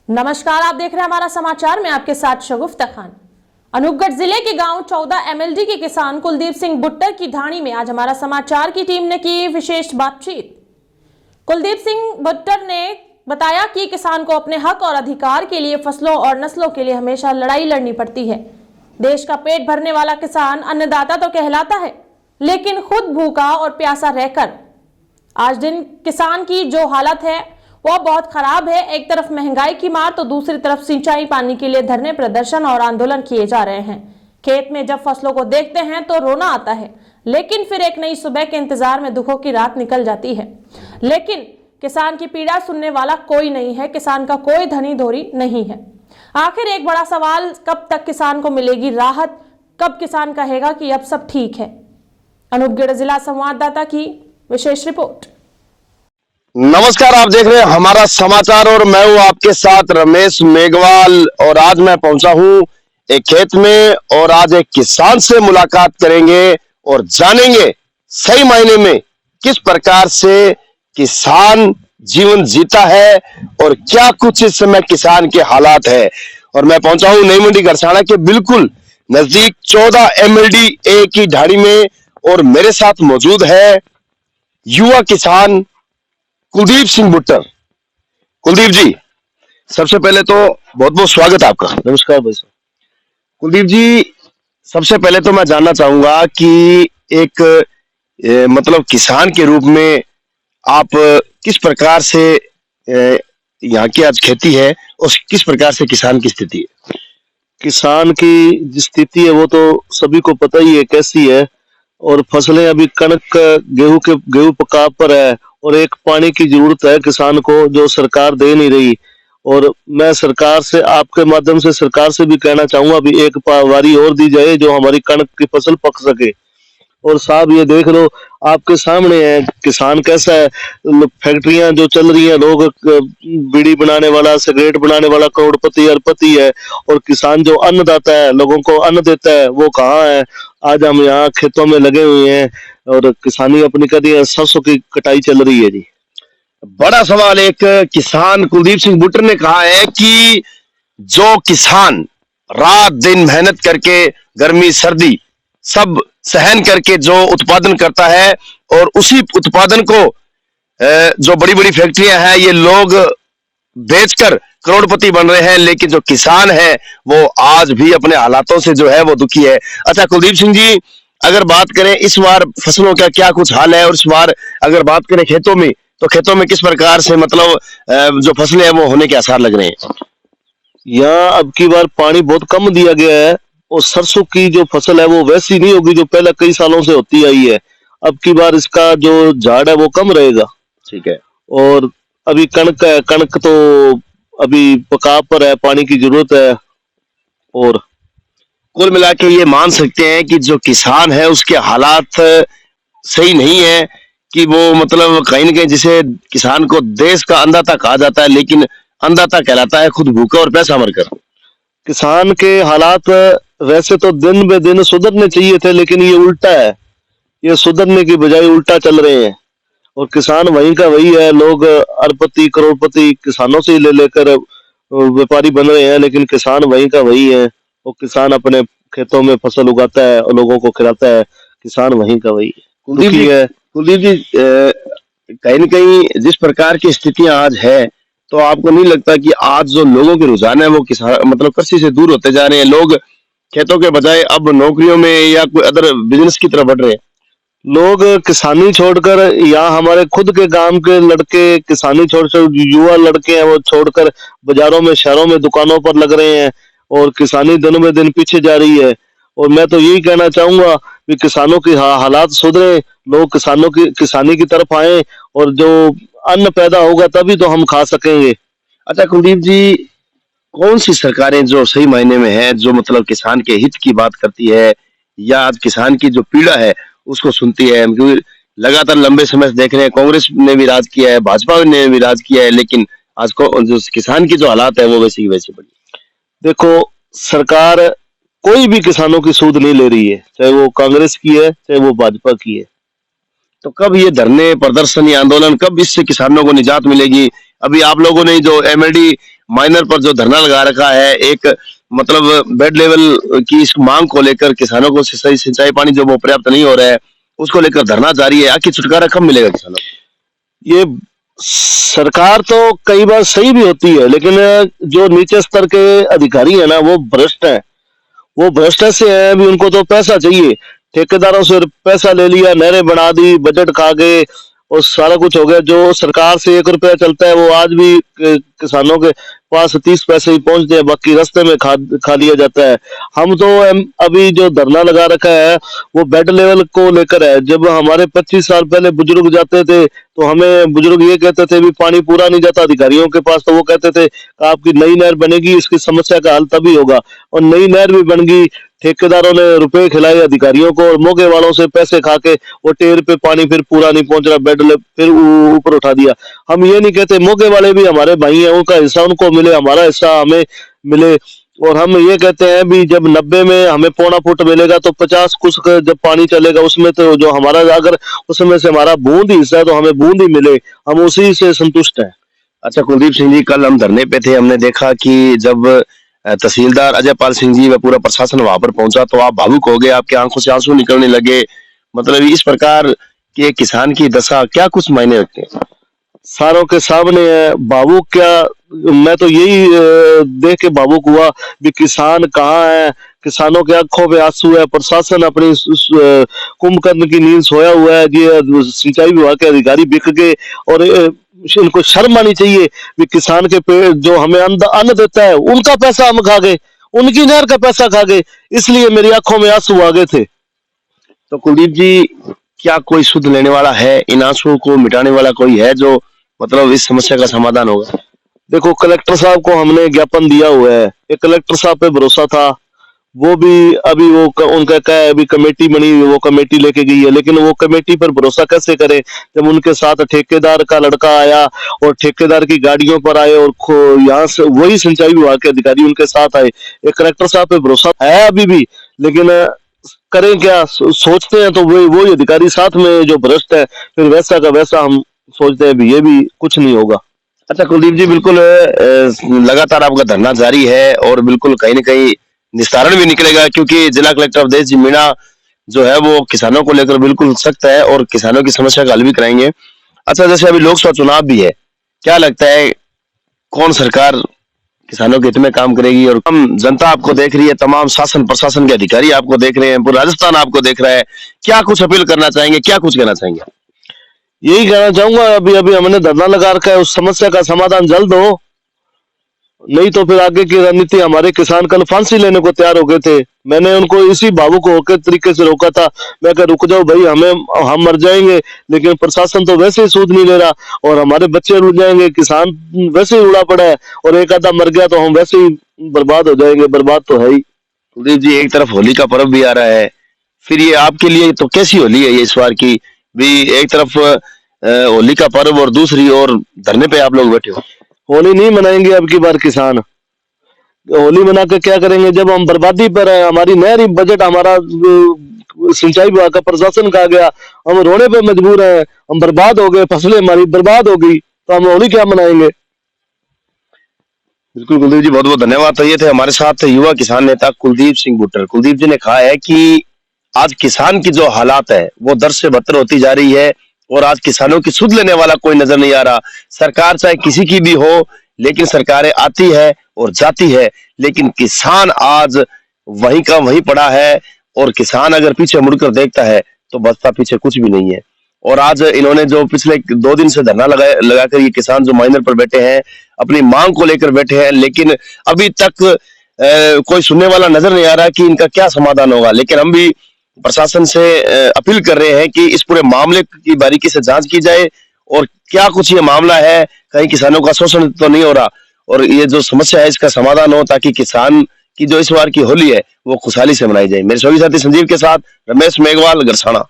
नमस्कार, आप देख रहे हैं हमारा समाचार में आपके साथ शगुफ्ता खान। अनूपगढ़ जिले के गांव 14 एमएलडी के किसान कुलदीप सिंह बुट्टर की ढाणी में आज हमारा समाचार की टीम ने की विशेष बातचीत। कुलदीप सिंह बुट्टर ने बताया कि किसान को अपने हक और अधिकार के लिए फसलों और नस्लों के लिए हमेशा लड़ाई लड़नी पड़ती है। देश का पेट भरने वाला किसान अन्नदाता तो कहलाता है, लेकिन खुद भूखा और प्यासा रहकर आज दिन किसान की जो हालत है वह बहुत खराब है। एक तरफ महंगाई की मार तो दूसरी तरफ सिंचाई पानी के लिए धरने, प्रदर्शन और आंदोलन किए जा रहे हैं। खेत में जब फसलों को देखते हैं तो रोना आता है, लेकिन फिर एक नई सुबह के इंतजार में दुखों की रात निकल जाती है। लेकिन किसान की पीड़ा सुनने वाला कोई नहीं है, किसान का कोई धनी धोरी नहीं है। आखिर एक बड़ा सवाल, कब तक किसान को मिलेगी राहत? कब किसान कहेगा कि अब सब ठीक है? अनूपगढ़ जिला संवाददाता की विशेष रिपोर्ट। नमस्कार, आप देख रहे हैं हमारा समाचार और मैं हूं आपके साथ रमेश मेघवाल। और आज मैं पहुंचा हूं एक खेत में और आज एक किसान से मुलाकात करेंगे और जानेंगे सही मायने में किस प्रकार से किसान जीवन जीता है और क्या कुछ इस समय किसान के हालात है। और मैं पहुंचा हूं नई मंडी गरसाना के बिल्कुल नजदीक 14 एमएलडी ए की ढाणी में और मेरे साथ मौजूद है युवा किसान कुलदीप सिंह बुट्टर। कुलदीप जी, सबसे पहले तो बहुत बहुत स्वागत है आपका। नमस्कार भाई साहब। कुलदीप जी, सबसे पहले तो मैं जानना चाहूंगा कि एक मतलब किसान के रूप में आप किस प्रकार से यहाँ की आज खेती है और किस प्रकार से किसान की स्थिति है? किसान की जो स्थिति है वो तो सभी को पता ही है कैसी है। और फसलें अभी कणक गेहूं पका पर है और एक पानी की जरूरत है किसान को, जो सरकार दे नहीं रही। और मैं सरकार से, आपके माध्यम से सरकार से भी कहना चाहूंगा अभी एक बारी और दी जाए जो हमारी कणक की फसल पक सके। और साहब ये देख लो, आपके सामने है किसान कैसा है। फैक्ट्रियां जो चल रही हैं, लोग बीड़ी बनाने वाला, सिगरेट बनाने वाला करोड़पति अरबपति है, और किसान जो अन्नदाता है, लोगों को अन्न देता है, वो कहाँ है? आज हम यहाँ खेतों में लगे हुए हैं और किसानी अपनी कर रही है, सरसों की कटाई चल रही है जी। बड़ा सवाल, एक किसान कुलदीप सिंह बुट्टर ने कहा है कि जो किसान रात दिन मेहनत करके गर्मी सर्दी सब सहन करके जो उत्पादन करता है और उसी उत्पादन को जो बड़ी बड़ी फैक्ट्रियां हैं ये लोग बेचकर करोड़पति बन रहे हैं, लेकिन जो किसान है वो आज भी अपने हालातों से जो है वो दुखी है। अच्छा कुलदीप सिंह जी, अगर बात करें इस बार फसलों का क्या कुछ हाल है और इस बार अगर बात करें खेतों में, तो खेतों में किस प्रकार से मतलब जो फसलें हैं वो होने के आसार लग रहे हैं? यहाँ अब की बार पानी बहुत कम दिया गया है और सरसों की जो फसल है वो वैसी नहीं होगी जो पहले कई सालों से होती आई है। अब की बार इसका जो झाड़ है वो कम रहेगा। ठीक है। और अभी कणक है, कणक तो अभी पका पर है, पानी की जरूरत है। और कुल मिला के ये मान सकते हैं कि जो किसान है उसके हालात सही नहीं है, कि वो मतलब कहीं ना कहीं जिसे किसान को देश का अन्नदाता कहा जाता है, लेकिन अन्नदाता कहलाता है खुद भूखा और पैसा मरकर। किसान के हालात वैसे तो दिन बे दिन सुधरने चाहिए थे, लेकिन ये उल्टा है। ये सुधरने की बजाय उल्टा चल रहे हैं और किसान वही का वही है। लोग अरबपति करोड़पति किसानों से ले लेकर व्यापारी बन रहे हैं, लेकिन किसान वही का वही है। और किसान अपने खेतों में फसल उगाता है और लोगों को खिलाता है। किसान वही का वही है। कुलदीप जी, कहीं न कहीं जिस प्रकार की स्थितियां आज है, तो आपको नहीं लगता कि आज जो लोगों के रुझान है वो किसान मतलब कृषि से दूर होते जा रहे हैं? लोग खेतों के बजाय अब नौकरियों में या कोई अदर बिजनेस की तरफ बढ़ रहे हैं। लोग किसानी छोड़कर, यहाँ हमारे खुद के गांव के लड़के किसानी छोड़कर, युवा लड़के हैं वो छोड़कर बाजारों में, शहरों में, दुकानों पर लग रहे हैं और किसानी दिन में दिन पीछे जा रही है। और मैं तो यही कहना चाहूंगा कि किसानों की हालात सुधरे, लोग किसानों की किसानी की तरफ आए और जो अन्न पैदा होगा तभी तो हम खा सकेंगे। अच्छा कुलदीप जी, कौन सी सरकारें जो सही मायने में है, जो मतलब किसान के हित की बात करती है या आज किसान की जो पीड़ा है उसको सुनती है? क्योंकि लगातार लंबे समय से देख रहे हैं कांग्रेस ने भी राज किया है, भाजपा ने भी राज किया है, लेकिन आज को जो किसान की जो हालात है वो वैसी की वैसी पड़ी। देखो, सरकार कोई भी किसानों की सूध नहीं ले रही है, चाहे वो कांग्रेस की है चाहे वो भाजपा की है। तो कब ये धरने प्रदर्शन या आंदोलन, कब इससे किसानों को निजात मिलेगी? अभी आप लोगों ने जो एमएलडी माइनर पर जो धरना लगा रखा है, एक मतलब बेड लेवल की इस मांग को लेकर किसानों को सिंचाई पानी जो वो पर्याप्त नहीं हो रहा है उसको लेकर धरना जारी है। आखिर छुटकारा कब मिलेगा किसानों को? ये सरकार तो कई बार सही भी होती है, लेकिन जो नीचे स्तर के अधिकारी है ना वो भ्रष्ट है। वो भ्रष्ट से है, अभी उनको तो पैसा चाहिए, ठेकेदारों से पैसा ले लिया, नहरें बना दी, बजट खा गए और सारा कुछ हो गया। जो सरकार से 1 रुपया चलता है वो आज भी किसानों के पास 30 पैसे ही पहुंचते हैं, बाकी रास्ते में खा लिया जाता है। हम तो अभी जो धरना लगा रखा है वो बेड लेवल को लेकर है। जब हमारे 25 साल पहले बुजुर्ग जाते थे तो हमें बुजुर्ग ये कहते थे भी पानी पूरा नहीं जाता अधिकारियों के पास, तो वो कहते थे आपकी नई नहर बनेगी, इसकी समस्या का हल तभी होगा। और नई नहर भी बन गई, ठेकेदारों ने रुपए खिलाए अधिकारियों को और मोगे वालों से पैसे खा के वो टेर पे पानी फिर पूरा नहीं पहुंच रहा, फिर ऊपर उठा दिया। हम ये नहीं कहते, मोगे वाले भी हमारे भाई हैं, उनका हिस्सा उनको मिले, हमारा हिस्सा हमें मिले। और हम ये कहते हैं भी जब 90 में हमें 1.25 फुट मिलेगा तो 50 कुछ जब पानी चलेगा उसमें तो जो हमारा अगर उसमें से हमारा बूंद ही हिस्सा है तो हमें बूंद ही मिले, हम उसी से संतुष्ट हैं। अच्छा कुलदीप सिंह जी, कल हम धरने पे थे, हमने देखा कि जब तहसीलदार अजय पाल सिंह जी व पूरा प्रशासन वहां पर पहुंचा तो आप भावुक हो गए, आपकी आंखों से आंसू निकलने लगे। मतलब इस प्रकार के किसान की दशा क्या कुछ मायने रखते हैं? सारों के सामने है। भावुक क्या, मैं तो यही देख के भावुक हुआ भी किसान कहाँ है, किसानों के आंखों में आंसू है, प्रशासन अपनी कुंभकर्ण की नींद सोया हुआ है। ये सिंचाई विभाग के अधिकारी बिक गए और इनको शर्म आनी चाहिए भी किसान के पेड़ जो हमें अन्न देता है उनका पैसा हम खा गए, उनकी नहर का पैसा खा गए, इसलिए मेरी आंखों में आंसू आ गए थे। तो कुलदीप जी, क्या कोई सुध लेने वाला है, इन आंसुओं को मिटाने वाला कोई है जो मतलब इस समस्या का समाधान होगा? देखो, कलेक्टर साहब को हमने ज्ञापन दिया हुआ है, एक कलेक्टर साहब पे भरोसा था, वो भी अभी वो उनका क्या है, अभी कमेटी बनी हुई, वो कमेटी लेके गई है, लेकिन वो कमेटी पर भरोसा कैसे करें जब उनके साथ ठेकेदार का लड़का आया और ठेकेदार की गाड़ियों पर आए और यहाँ से वही सिंचाई विभाग के अधिकारी उनके साथ आए। एक कलेक्टर साहब पे भरोसा है अभी भी, लेकिन करें क्या, सोचते हैं तो वही अधिकारी साथ में जो भ्रष्ट है, फिर वैसा का वैसा हम सोचते हैं भी ये भी कुछ नहीं होगा। अच्छा कुलदीप जी, बिल्कुल लगातार आपका धरना जारी है और बिल्कुल कहीं न कहीं निस्तारण भी निकलेगा, क्योंकि जिला कलेक्टर अवधेश जी मीणा जो है वो किसानों को लेकर बिल्कुल सख्त है और किसानों की समस्या का हल भी कराएंगे। अच्छा, जैसे अभी लोकसभा चुनाव भी है, क्या लगता है कौन सरकार किसानों के हित में काम करेगी? और हम जनता आपको देख रही है, तमाम शासन प्रशासन के अधिकारी आपको देख रहे हैं, पूरा राजस्थान आपको देख रहा है, क्या कुछ अपील करना चाहेंगे, क्या कुछ कहना चाहेंगे? यही कहना चाहूंगा, अभी अभी हमने धरना लगा रखा है, उस समस्या का समाधान जल्द हो, नहीं तो फिर आगे की रणनीति। हमारे किसान कल फांसी लेने को तैयार हो गए थे, मैंने उनको इसी भावुक होकर तरीके से रोका था, मैं कहा रुक जाओ भाई, हम मर जाएंगे, लेकिन प्रशासन तो वैसे ही सूद नहीं ले रहा और हमारे बच्चे उड़ जाएंगे, किसान वैसे ही उड़ा पड़ा है और एक आधा मर गया तो हम वैसे ही बर्बाद हो जाएंगे, बर्बाद तो है ही। कुलदीप जी, एक तरफ होली का पर्व भी आ रहा है, फिर ये आपके लिए तो कैसी होली है ये इस बार की भी? एक तरफ होली का पर्व और दूसरी ओर धरने पे आप लोग बैठे हो। होली नहीं मनाएंगे अब की बार किसान, होली मना के क्या करेंगे जब हम बर्बादी पर है, हमारी नहर ही बजट हमारा सिंचाई विभाग का प्रशासन का गया, हम रोने पे मजबूर हैं, हम बर्बाद हो गए, फसलें हमारी बर्बाद हो गई, तो हम होली क्या मनाएंगे? बिल्कुल कुलदीप जी, बहुत बहुत धन्यवाद। तो ये थे हमारे साथ युवा किसान नेता कुलदीप सिंह बुट्टर। कुलदीप जी ने कहा है कि आज किसान की जो हालात है वो दर से बदतर होती जा रही है और आज किसानों की सुध लेने वाला कोई नजर नहीं आ रहा। सरकार चाहे किसी की भी हो, लेकिन सरकारें आती है और जाती है, लेकिन किसान आज वहीं का वहीं पड़ा है और किसान अगर पीछे मुड़कर देखता है तो बचता पीछे कुछ भी नहीं है। और आज इन्होंने जो पिछले 2 दिन से धरना लगाकर ये किसान जो माइनर पर बैठे हैं, अपनी मांग को लेकर बैठे हैं, लेकिन अभी तक कोई सुनने वाला नजर नहीं आ रहा कि इनका क्या समाधान होगा। लेकिन हम भी प्रशासन से अपील कर रहे हैं कि इस पूरे मामले की बारीकी से जांच की जाए और क्या कुछ ये मामला है, कहीं किसानों का शोषण तो नहीं हो रहा और ये जो समस्या है इसका समाधान हो, ताकि किसान की जो इस बार की होली है वो खुशहाली से मनाई जाए। मेरे सभी साथी संजीव के साथ रमेश मेघवाल, गरसाना।